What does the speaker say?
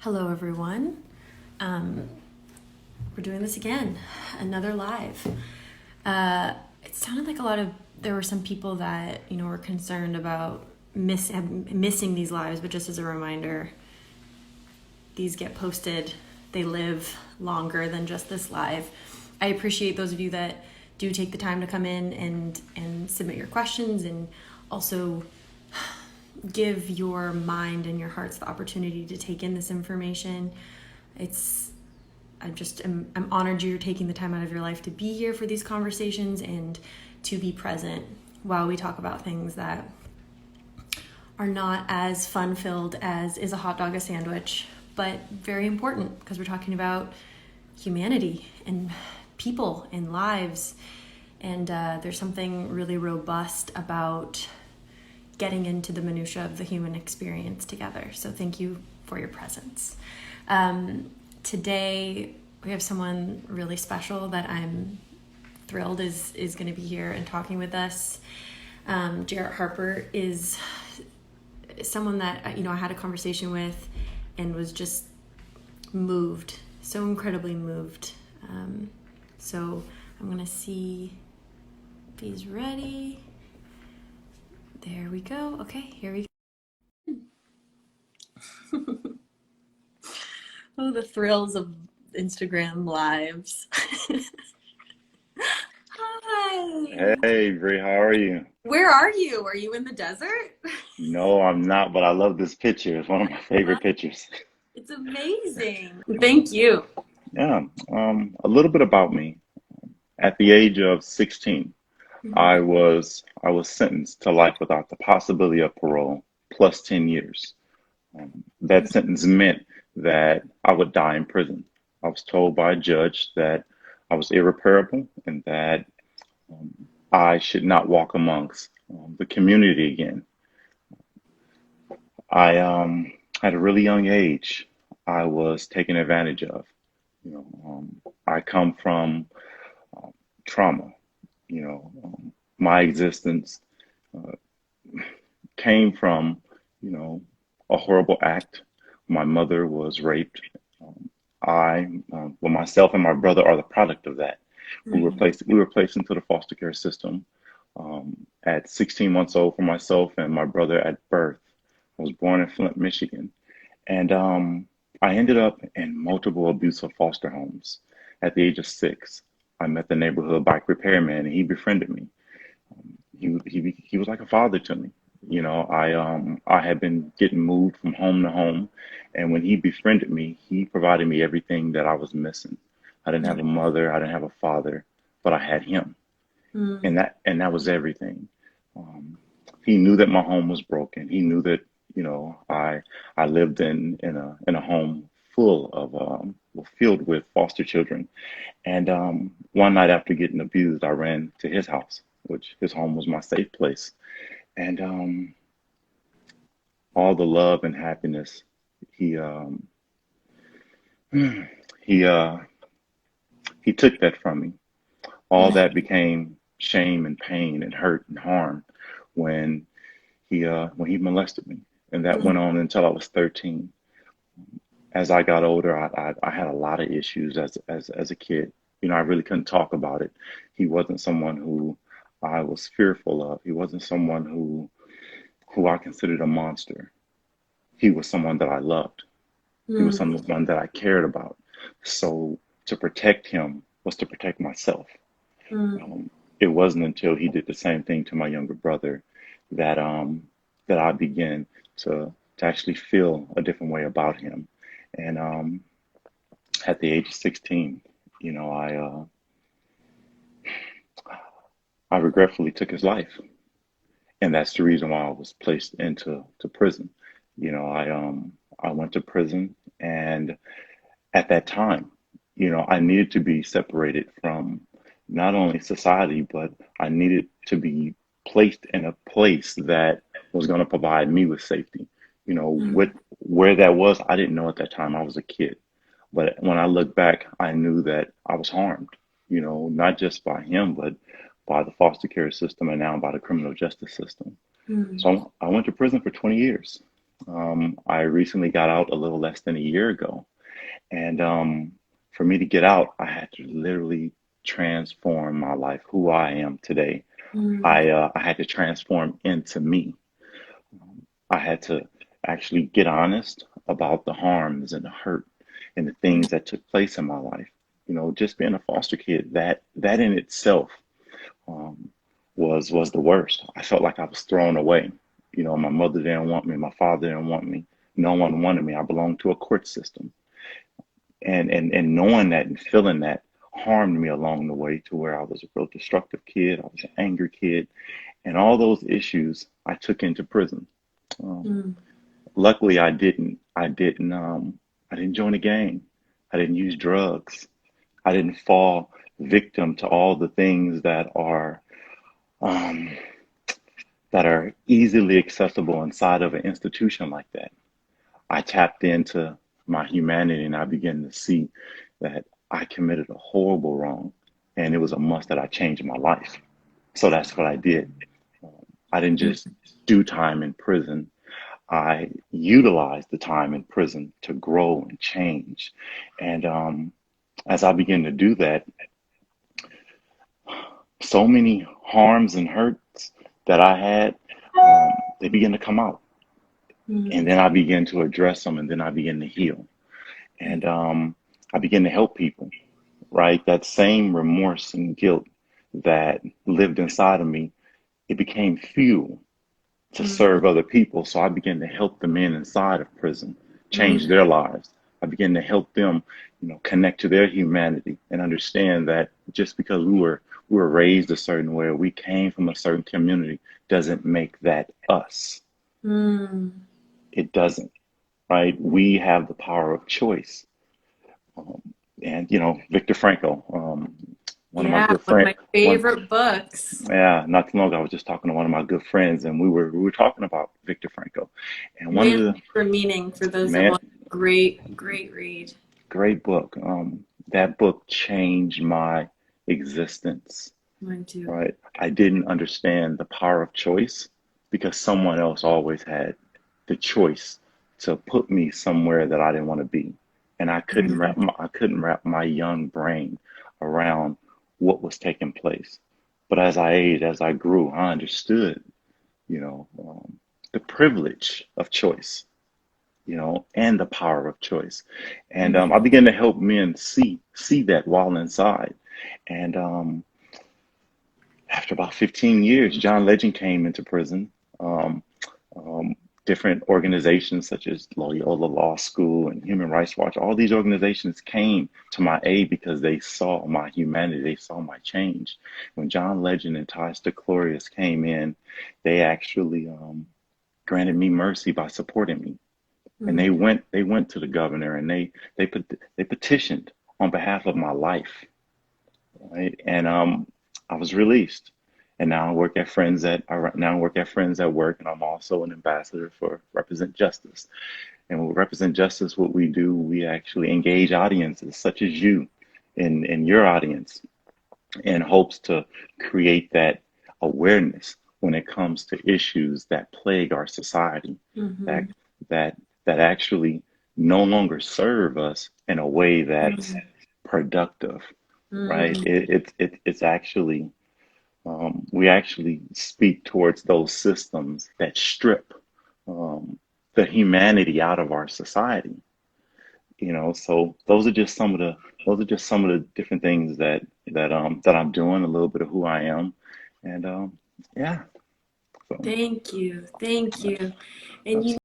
Hello, everyone. We're doing this again, another live. It sounded like there were some people that, were concerned about missing these lives, but just as a reminder, these get posted. They live longer than just this live. I appreciate those of you that do take the time to come in and submit your questions and also give your mind and your hearts the opportunity to take in this information. I'm honored you're taking the time out of your life to be here for these conversations and to be present while we talk about things that are not as fun-filled as is a hot dog, a sandwich, but very important because we're talking about humanity and people and lives. And there's something really robust about getting into the minutia of the human experience together. So thank you for your presence. Today, we have someone really special that I'm thrilled is going to be here and talking with us. Jarrett Harper is someone that, I had a conversation with and was just moved, so incredibly moved. So I'm going to see if he's ready. There we go. Okay, here we go. Oh, the thrills of Instagram lives. Hi. Hey, Brie, how are you? Where are you? Are you in the desert? No, I'm not, but I love this picture. It's one of my favorite pictures. It's amazing. Thank you. Yeah, a little bit about me. At the age of 16, I was sentenced to life without the possibility of parole, plus 10 years. That sentence meant that I would die in prison. I was told by a judge that I was irreparable and that um, I should not walk amongst the community again. At a really young age, I was taken advantage of. I come from um, trauma. My existence uh, came from, you know, a horrible act. My mother was raped. Um, myself and my brother are the product of that. We were placed into the foster care system at 16 months old for myself and my brother at birth. I was born in Flint, Michigan. And I ended up in multiple abusive foster homes. At the age of 6, I met the neighborhood bike repairman, and he befriended me. He was like a father to me. I had been getting moved from home to home, and when he befriended me, he provided me everything that I was missing. I didn't have a mother, I didn't have a father, but I had him, Mm. and that was everything. Um, he knew that my home was broken. He knew that I lived in a home full of well, filled with foster children. And one night after getting abused, I ran to his house, which his home was my safe place. And all the love and happiness he he uh, he took that from me. All that became shame and pain and hurt and harm when he molested me, and that went on until I was 13. As I got older, I had a lot of issues as a kid. I really couldn't talk about it. He wasn't someone who I was fearful of. He wasn't someone who I considered a monster. He was someone that I loved. He was Mm. someone that I cared about. So to protect him was to protect myself. Mm. Um, it wasn't until he did the same thing to my younger brother that that I began to actually feel a different way about him. And at the age of 16, you know, I uh, I regretfully took his life, and that's the reason why I was placed into prison. I went to prison, and at that time, I needed to be separated from not only society, but I needed to be placed in a place that was going to provide me with safety. Mm. Where that was, I didn't know at that time. I was a kid. But when I look back, I knew that I was harmed, not just by him, but by the foster care system and now by the criminal justice system. Mm. So I went to prison for 20 years. I recently got out a little less than a year ago. And for me to get out, I had to literally transform my life, who I am today. Mm. I had to transform into me. I had to actually get honest about the harms and the hurt and the things that took place in my life. You know, just being a foster kid, that in itself um, was the worst. I felt like I was thrown away. You know, my mother didn't want me, my father didn't want me, no one wanted me. I belonged to a court system, and knowing that and feeling that harmed me along the way to where I was a real destructive kid. I was an angry kid, and all those issues I took into prison. Um, Mm. Luckily, I didn't. I didn't join a gang. I didn't use drugs. I didn't fall victim to all the things um, that are easily accessible inside of an institution like that. I tapped into my humanity and I began to see that I committed a horrible wrong, and it was a must that I change my life. So that's what I did. I didn't just do time in prison. I utilized the time in prison to grow and change. And as I began to do that, so many harms and hurts that I had, they began to come out. And Mm. then I began to address them, and then I began to heal. And I began to help people, right? That same remorse and guilt that lived inside of me, it became fuel to Mm. serve other people. So I began to help the men inside of prison change Mm. their lives. I began to help them, you know, connect to their humanity and understand that just because we were raised a certain way, or we came from a certain community, doesn't make that us. Mm. It doesn't, right? We have the power of choice. Um, and you know, Viktor Frankl, one of my Yeah, good one of friends, my one favorite books. yeah, not too long ago, I was just talking to one of my good friends, and we were talking about Viktor Frankl, and one of Man the for Meaning, for those that man, want, great, great read. great book. That book changed my existence. Mine too. Right, I didn't understand the power of choice because someone else always had the choice to put me somewhere that I didn't want to be, and Mm. I couldn't wrap my young brain around what was taking place. But as I aged, as I grew, I understood, you know, the privilege of choice, you know, and the power of choice. And I Mm. began to help men see that while inside. And after about 15 years, John Legend came into prison. Um, um, Different organizations such as Loyola Law School and Human Rights Watch, all these organizations came to my aid because they saw my humanity, they saw my change. When John Legend and Ty Sticklorius came in, they actually granted me mercy by supporting me. And Mm. they went to the governor and they petitioned on behalf of my life, right? And I was released, and now I work at Friends at Work, and I'm also an ambassador for Represent Justice. And with Represent Justice, what we do, we actually engage audiences such as you, in your audience, in hopes to create that awareness when it comes to issues that plague our society, that Mm-hmm. that that actually no longer serve us in a way that's Mm. productive, right? Mm. It's actually we actually speak towards those systems that strip um, the humanity out of our society. You know, so those are just some of the different things that I'm doing, a little bit of who I am, and yeah. So Thank you. Thank you. And you that's